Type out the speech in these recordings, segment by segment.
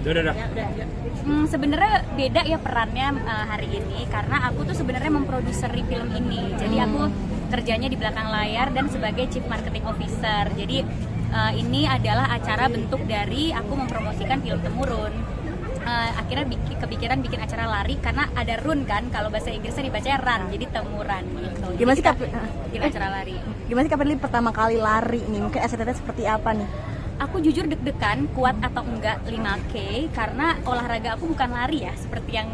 Udah. Sebenarnya beda ya perannya hari ini karena aku tuh sebenarnya memproduseri film ini. Jadi aku kerjanya di belakang layar dan sebagai Chief Marketing Officer. Jadi ini adalah acara bentuk dari aku mempromosikan film Temurun. Akhirnya kepikiran bikin acara lari karena ada run kan, kalau bahasa Inggrisnya dibacanya run, jadi temuran gitu. Gimana sih bikin acara lari? Gimana sih Kapitli pertama kali lari nih? Mungkin STT seperti apa nih? Aku jujur deg-degan kuat atau enggak 5K karena olahraga aku bukan lari ya, seperti yang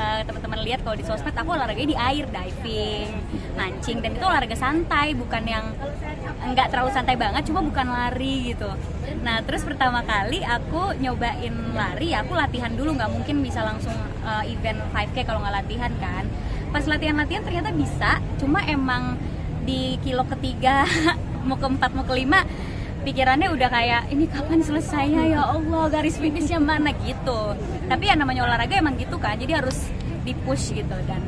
teman-teman lihat kalau di sosmed. Aku olahraganya di air, diving, mancing, dan itu olahraga santai, bukan yang enggak terlalu santai banget, cuma bukan lari gitu. Nah terus pertama kali aku nyobain lari, aku latihan dulu, nggak mungkin bisa langsung event 5K kalau nggak latihan kan. Pas latihan ternyata bisa, cuma emang di kilo ketiga mau keempat mau kelima pikirannya udah kayak ini kapan selesainya ya Allah, garis finishnya mana gitu. Tapi ya namanya olahraga emang gitu kan, jadi harus di push gitu. Dan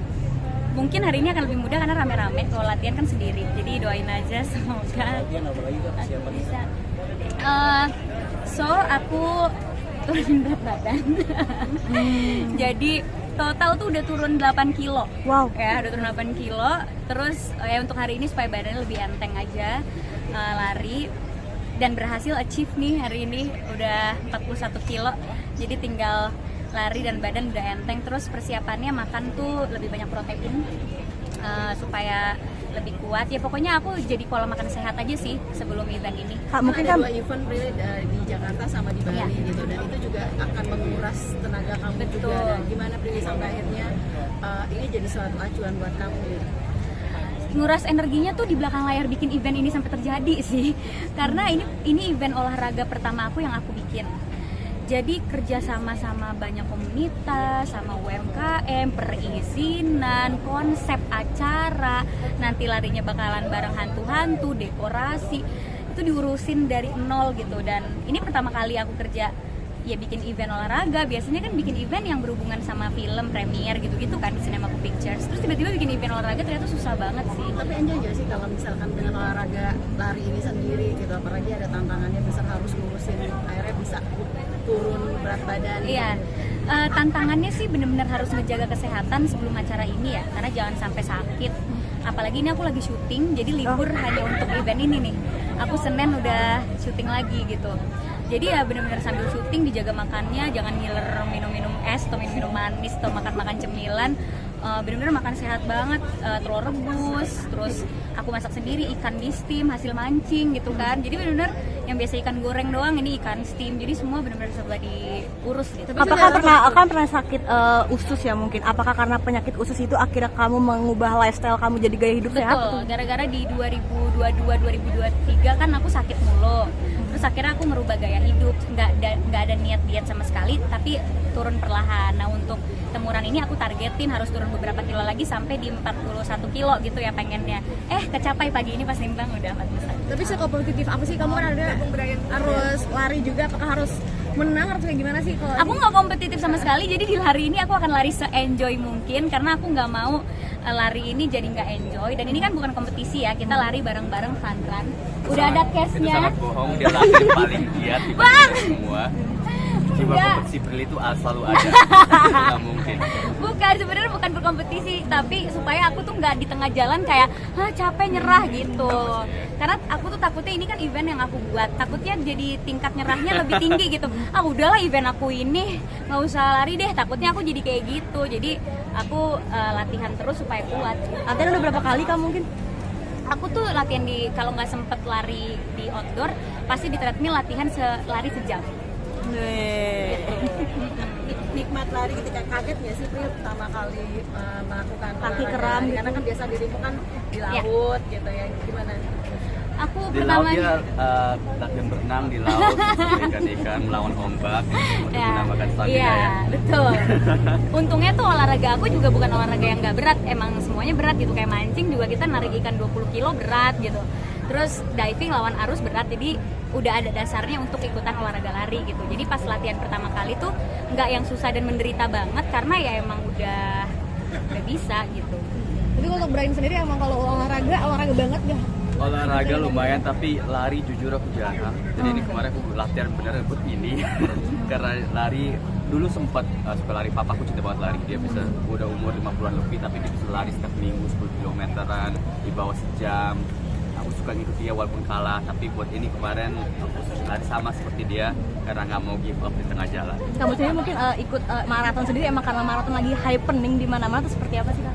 mungkin hari ini akan lebih mudah karena rame-rame, kalau latihan kan sendiri. Jadi doain aja semoga bisa. So aku turunin berat badan. Jadi total tuh udah turun 8 kilo. Wow. Ya udah turun 8 kilo. Terus ya untuk hari ini supaya badannya lebih enteng aja, lari. Dan berhasil achieve nih hari ini udah 41 kilo. Jadi tinggal lari dan badan udah enteng. Terus persiapannya makan tuh lebih banyak protein supaya lebih kuat. Ya pokoknya aku jadi pola makan sehat aja sih sebelum event ini. Mungkin ada 2 event di Jakarta sama di Bali gitu, dan itu juga akan menguras tenaga kamu. Betul. Juga. Dan gimana Prilly sampai akhirnya ini jadi suatu acuan buat kamu gitu? Nguras energinya tuh di belakang layar bikin event ini sampai terjadi sih, karena ini event olahraga pertama aku yang aku bikin. Jadi kerja sama banyak komunitas, sama UMKM, perizinan, konsep acara, nanti larinya bakalan bareng hantu-hantu, dekorasi, itu diurusin dari nol gitu. Dan ini pertama kali aku kerja ya bikin event olahraga. Biasanya kan bikin event yang berhubungan sama film, premier gitu-gitu kan di Cinemaku Pictures. Terus tiba-tiba bikin event olahraga ternyata susah banget sih. Tapi enjoy gak sih kalau misalkan dengan olahraga lari ini sendiri gitu, apalagi ada tantangannya besar harus ngurusin, akhirnya bisa turun berat badan. Iya, tantangannya sih benar-benar harus ngejaga kesehatan sebelum acara ini ya, karena jangan sampai sakit. Apalagi ini aku lagi syuting, jadi libur hanya untuk event ini nih. Aku Senin udah syuting lagi gitu. Jadi ya benar-benar sambil syuting dijaga makannya, jangan ngiler minum-minum es atau minum-minum manis atau makan-makan cemilan. Benar-benar makan sehat banget, telur rebus, terus aku masak sendiri ikan di steam hasil mancing gitu kan. Jadi benar-benar yang biasa ikan goreng doang, ini ikan steam. Jadi semua benar-benar serba diurus gitu. Apakah pernah sakit usus ya mungkin? Apakah karena penyakit usus itu akhirnya kamu mengubah lifestyle kamu jadi gaya hidup sehat? Betul, gara-gara di 2022-2023 kan aku sakit mulu. Terus akhirnya aku merubah gaya hidup, nggak ada niat diet sama sekali, tapi turun perlahan. Nah untuk Temuran ini aku targetin harus turun beberapa kilo lagi sampai di 41 kilo gitu ya pengennya. Kecapai pagi ini pas nimbang udah 41. Tapi sekompetitif apa sih kamu, kan ada harus lari juga, apakah harus menang harus kayak gimana sih kalau aku nggak kompetitif sama sekali, jadi di lari ini aku akan lari se-enjoy mungkin karena aku nggak mau lari ini jadi nggak enjoy. Dan ini kan bukan kompetisi ya, kita lari bareng-bareng fun run. Udah ada cashnya. Itu sangat bohong, dia lari paling giat dibanding semua. Jiwa kompetisi Prilly itu selalu ada. Nggak mungkin. Bukan, sebenarnya bukan berkompetisi, tapi supaya aku tuh nggak di tengah jalan kayak capek nyerah gitu. Karena aku tuh takutnya ini kan event yang aku buat, takutnya jadi tingkat nyerahnya lebih tinggi gitu. Udahlah event aku ini nggak usah lari deh, takutnya aku jadi kayak gitu. Jadi aku latihan terus supaya kuat. Latihan udah berapa kali kamu mungkin? Aku tuh latihan kalau nggak sempet lari di outdoor, pasti di treadmill latihan lari sejam. Nikmat lari ketika kaget nggak sih Pril pertama kali melakukan kaki olahraga kram lari? gitu. Karena kan biasa dirimu kan di laut gitu ya, gimana? Aku Di laut dia latihan berenang di laut, ikan-ikan melawan ombak, untuk menambahkan stamina ya. Betul. Untungnya tuh olahraga aku juga bukan olahraga yang nggak berat, emang semuanya berat gitu. Kayak mancing juga kita narik ikan 20 kilo berat gitu. Terus diving lawan arus berat, jadi udah ada dasarnya untuk ikutan olahraga lari gitu. Jadi pas latihan pertama kali tuh nggak yang susah dan menderita banget karena ya emang udah bisa gitu. Tapi kalau Brian sendiri emang kalau olahraga banget gak? Olahraga lumayan, tapi lari jujur aku jarang. Jadi ini kemarin aku latihan beneran buat ini. Karena lari dulu sempat suka lari. Papaku cinta banget lari, dia bisa udah umur 50-an lebih tapi dia bisa lari setiap minggu 10 kilometeran di bawah sejam. Aku suka ngikut dia walaupun kalah, tapi buat ini kemarin aku lari sama seperti dia karena nggak mau give up di tengah jalan. Kamu sendiri mungkin ikut maraton sendiri emang karena maraton lagi happening di mana-mana atau seperti apa sih Kak?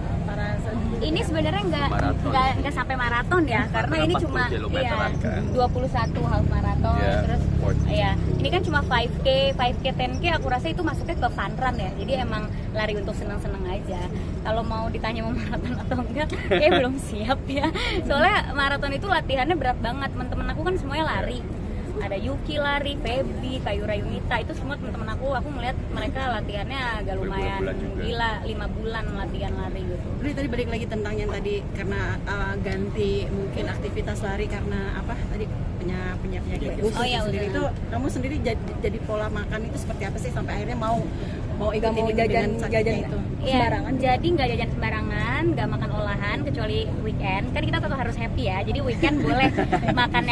Ini sebenarnya Maraton. nggak sampai maraton ya, karena ini 40 cuma kilometeran kan. 21 half maraton, Yeah, terus 40. ya ini kan cuma 5K, 10K aku rasa itu masuknya ke fun run ya, jadi emang lari untuk seneng-seneng aja. Kalau mau ditanya mau maraton atau enggak, kayak belum siap ya. Soalnya maraton itu latihannya berat banget, teman-teman aku kan semuanya lari. Ada Yuki lari, Feby, Kayura Yunita, itu semua teman-teman aku ngeliat mereka latihannya agak lumayan Berbulan-bulan juga. gila, 5 bulan latihan lari gitu. Bri, tadi balik lagi tentang yang tadi karena ganti mungkin aktivitas lari karena apa tadi penyakit usus Oh, iya, sendiri udah. itu kamu sendiri jadi pola makan itu seperti apa sih sampai akhirnya mau Gak mau dengan sakitnya itu? Iya, sembarangan. jadi nggak jajan sembarangan, nggak makan olahan kecuali weekend. Kan kita tetap harus happy ya. Jadi weekend boleh makan.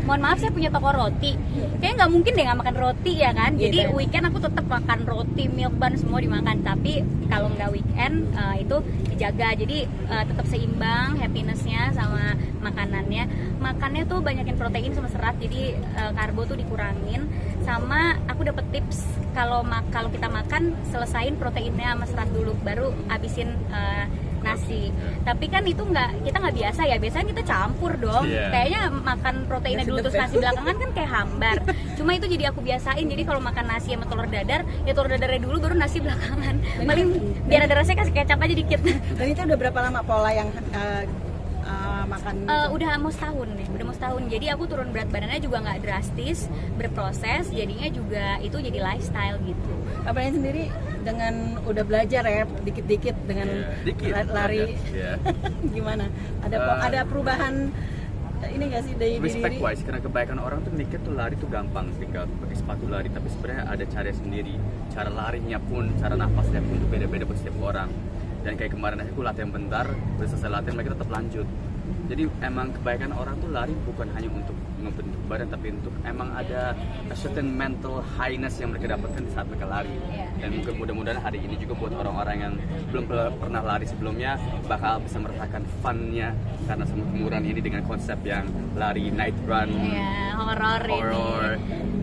Mohon maaf, saya punya toko roti. Kayaknya nggak mungkin deh nggak makan roti ya kan. Jadi weekend aku tetap makan roti, milk bun semua dimakan. Tapi kalau nggak weekend itu dijaga. Jadi tetap seimbang happinessnya sama makanannya. Makannya tuh banyakin protein sama serat. Jadi karbo tuh dikurangin. Sama aku dapet tips kalau kita makan selesain proteinnya sama serat dulu baru habisin nasi. Tapi kan itu kita nggak biasa ya, biasanya kita campur dong. Iya. Kayaknya makan proteinnya dulu terus nasi belakangan kan kayak hambar. Cuma itu jadi aku biasain, jadi kalau makan nasi sama telur dadar ya telur dadarnya dulu baru nasi belakangan. Paling biar ada rasanya kasih kecap aja dikit. Dan itu udah berapa lama pola yang makan Udah mau setahun nih, udah mau setahun. Jadi aku turun berat badannya juga nggak drastis, berproses, jadinya juga itu jadi lifestyle gitu. Apalagi sendiri dengan udah belajar ya dikit-dikit dengan Dikit, lari belajar, gimana? Ada perubahan ini nggak sih dari respect diri? wise, karena kebanyakan orang tuh mikir tuh lari tuh gampang, tinggal pakai sepatu lari, tapi sebenarnya ada cara sendiri. Cara larinya pun, cara nafasnya pun tuh beda-beda buat setiap orang. Dan kayak kemarin aku latihan bentar, udah selesai latihan mereka tetap lanjut. Jadi emang kebanyakan orang tuh lari bukan hanya untuk membentuk badan, tapi untuk emang ada a certain mental highness yang mereka dapatkan saat mereka lari. Dan mungkin mudah-mudahan hari ini juga buat orang-orang yang belum pernah lari sebelumnya bakal bisa merasakan fun-nya karena sama kemuran ini dengan konsep yang lari night run. Ya, horor ini.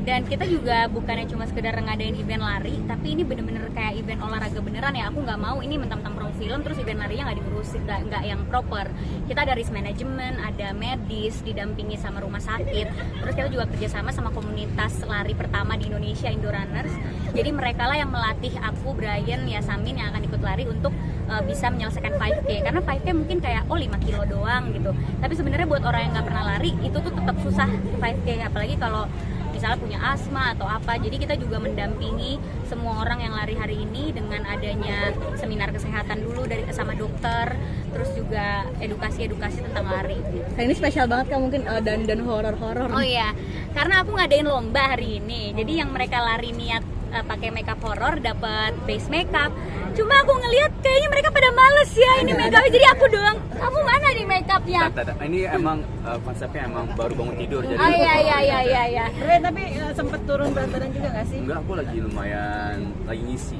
Dan kita juga bukannya cuma sekedar ngadain event lari, tapi ini bener-bener kayak event olahraga beneran ya. Aku nggak mau ini mentang-mentang promo film terus event larinya nggak diurusin, nggak yang proper. Kita ada risk management, ada medis, didampingi sama rumah sakit. Terus kita juga kerjasama sama komunitas lari pertama di Indonesia, Indorunners. Jadi mereka lah yang melatih aku, Brian, Yasamin yang akan ikut lari untuk bisa menyelesaikan 5K. Karena 5K mungkin kayak 5 kilo doang gitu. Tapi sebenarnya buat orang yang nggak pernah lari itu tuh tetap susah 5K, apalagi kalau misalnya punya asma atau apa. Jadi kita juga mendampingi semua orang yang lari hari ini dengan adanya seminar kesehatan dulu sama dokter, terus juga edukasi tentang lari. Hari ini spesial banget kan mungkin dan horor-horor. Oh iya, karena aku ngadain lomba hari ini. Jadi yang mereka lari niat pakai makeup horor dapat base makeup. Cuma aku ngelihat kayaknya mereka pada males ya ini makeupnya. Jadi aku doang. Kamu mana nih makeupnya? Ini emang konsepnya emang baru bangun tidur jadi. Oh iya. Bre, tapi sempet turun berat badan juga nggak sih? Enggak, aku lagi lumayan lagi ngisi.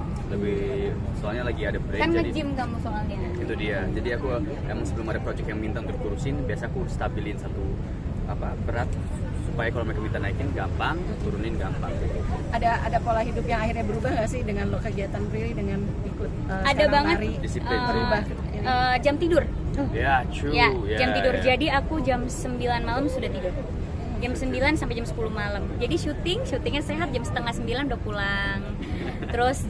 Soalnya lagi ada break Kan jadi nge-gym kamu soalnya. itu dia. Jadi aku emang sebelum ada project yang minta untuk kurusin, biasa aku stabilin satu berat supaya kalau mereka minta naikin gampang, turunin gampang. Ada pola hidup yang akhirnya berubah nggak sih dengan lo kegiatan Prilly dengan ikut Ada sekarang banget. lari? Disiplin. Berubah. Jam tidur. Ya, true. Ya, jam Ya, tidur. ya. Jadi aku jam 9 malam sudah tidur. Jam 9 sampai jam 10 malam. Jadi syutingnya sehat jam setengah 9 udah pulang. Terus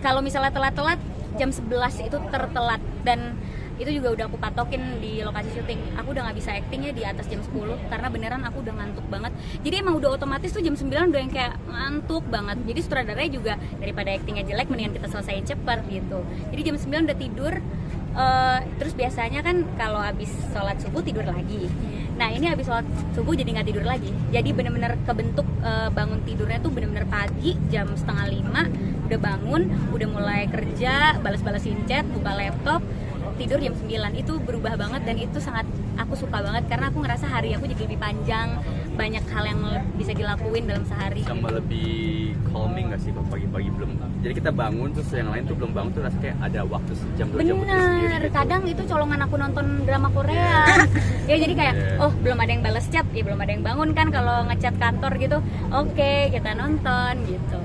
kalau misalnya telat-telat jam 11 itu tertelat, dan itu juga udah aku patokin di lokasi syuting. Aku udah nggak bisa acting ya di atas jam 10 karena beneran aku udah ngantuk banget. Jadi emang udah otomatis tuh jam 9 udah yang kayak ngantuk banget. Jadi sutradaranya juga daripada actingnya jelek mendingan kita selesaiin cepet gitu. Jadi jam 9 udah tidur. Terus biasanya kan kalau habis sholat subuh tidur lagi. Nah ini habis sholat subuh jadi nggak tidur lagi. Jadi bener-bener kebentuk bangun tidurnya tuh bener-bener pagi jam 4:30 udah bangun, udah mulai kerja, balas-balasin chat, buka laptop, tidur jam 9. Itu berubah banget dan itu sangat aku suka banget karena aku ngerasa hari aku jadi lebih panjang, banyak hal yang bisa dilakuin dalam sehari. Sama lebih calming gak sih kalau pagi-pagi belum, jadi kita bangun terus yang lain tuh belum bangun tuh rasanya kayak ada waktu sejam 2 jam untuk diri sendiri Bener, gitu. kadang itu colongan aku nonton drama Korea. Ya jadi kayak, oh belum ada yang balas chat, ya belum ada yang bangun kan kalau ngechat kantor gitu. Oke, kita nonton gitu.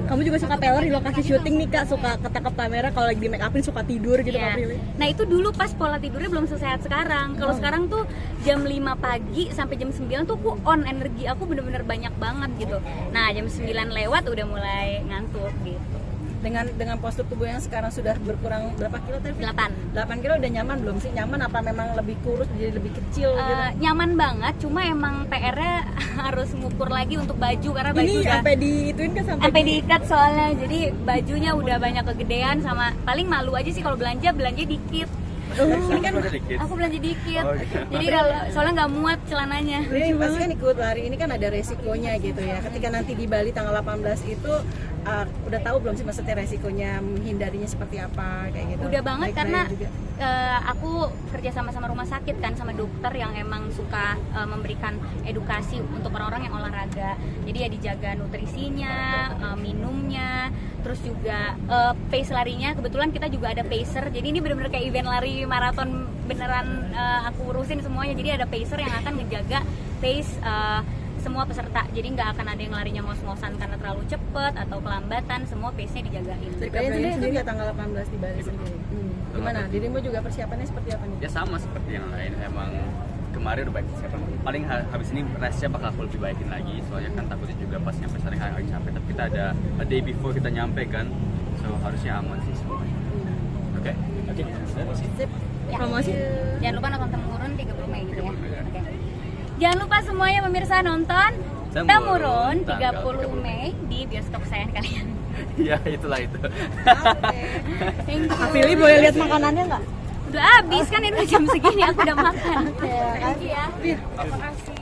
Kamu juga suka Taylor di lokasi syuting nih Kak, suka ketangkep kamera kalau lagi di make upin suka tidur gitu Iya. Kak Prilly. Nah itu dulu pas pola tidurnya belum sesehat sekarang. Kalau sekarang tuh jam 5 pagi sampai jam 9 tuh aku on, energi aku bener-bener banyak banget gitu. Nah jam 9 lewat udah mulai ngantuk gitu. Dengan postur tubuh yang sekarang sudah berkurang berapa kilo tadi? 8. 8 kilo udah nyaman belum sih? Nyaman apa memang lebih kurus jadi lebih kecil gitu? Nyaman banget, cuma emang PR-nya harus ngukur lagi untuk baju karena baju Ini udah sampai diituin kan sampai diikat soalnya, jadi bajunya udah banyak kegedean sama paling malu aja sih kalau belanja dikit. Ini kan dikit. Aku belanja dikit, Oh, gitu. jadi kalau soalnya nggak muat celananya. Jadi pasti kan ikut lari ini kan ada resikonya gitu ya. Ketika nanti di Bali tanggal 18 itu udah tahu belum sih maksudnya resikonya, menghindarinya seperti apa kayak gitu? Udah banget Baik-baik karena juga. aku kerja sama rumah sakit kan, sama dokter yang emang suka memberikan edukasi untuk orang-orang yang olahraga. Jadi ya dijaga nutrisinya, minumnya, terus juga pace larinya. Kebetulan kita juga ada pacer, jadi ini benar-benar kayak event lari maraton beneran, aku urusin semuanya. Jadi ada pacer yang akan ngejaga pace semua peserta, jadi nggak akan ada yang larinya ngos-ngosan karena terlalu cepet atau kelambatan, semua pace-nya dijagain. Kalian sendiri juga tanggal 18 di Bali sendiri. Gimana? Dirimu juga persiapannya seperti apa nih? Ya sama seperti yang lain, emang kemarin udah baik persiapan. Paling habis ini restnya bakal aku lebih baikin lagi, soalnya kan takutnya juga pas nyampe sana agak capek. Tapi kita ada a day before kita nyampe kan, so harusnya aman sih semuanya. Oke? Sip. Ya. Promosi. Jangan lupa nonton Temurun 30 Mei gitu ya. 30 Mei, ya. Oke. Jangan lupa semuanya pemirsa nonton Temurun, Temurun tanggal 30 Mei di bioskop kesayangan kalian. Ya itulah itu. Thank you. Kak Prilly boleh lihat makanannya nggak? Udah habis kan, ini udah jam segini aku udah makan. Thank you ya. Makasih.